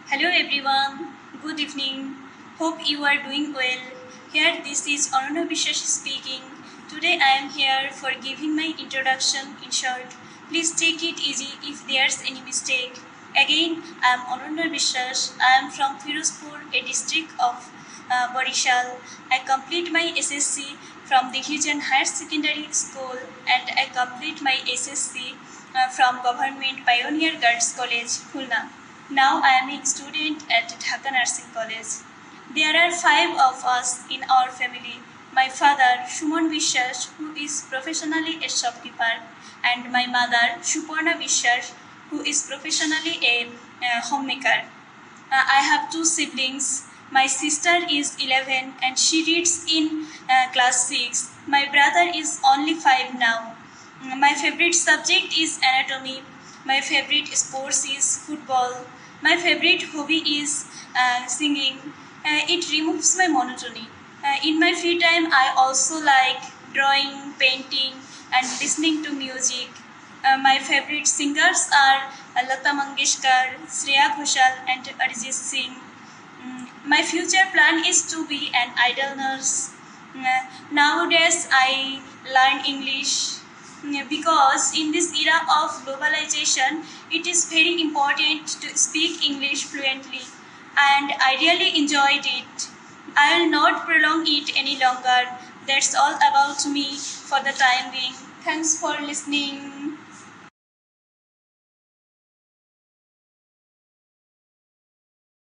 Hello everyone, good evening. Hope you are doing well. Here this is ANANYA BISWAS speaking. Today I am here for giving my introduction in short. Please take it easy if there's any mistake. Again, I am ANANYA BISWAS. I am from Firozpur, a district of Barishal. I complete my SSC from the Ghizan Higher Secondary School and I complete my SSC from Government Pioneer Girls College, Khulna. Now I am a student at Dhaka Nursing College. There are five of us in our family. My father, Shumon Bishwas, who is professionally a shopkeeper, and my mother, Suparna Bishwas, who is professionally a homemaker. I have two siblings. My sister is 11 and she reads in class 6. My brother is only 5 now. My favorite subject is anatomy. My favorite sports is football. My favorite hobby is singing. It removes my monotony. In my free time, I also like drawing, painting, and listening to music. My favorite singers are Lata Mangeshkar, Shreya Ghoshal, and Arijit Singh. My future plan is to be an idol nurse. Nowadays, I learn English because in this era of globalization, it is very important to speak English fluently, and I really enjoyed it. I will not prolong it any longer. That's all about me for the time being. Thanks for listening.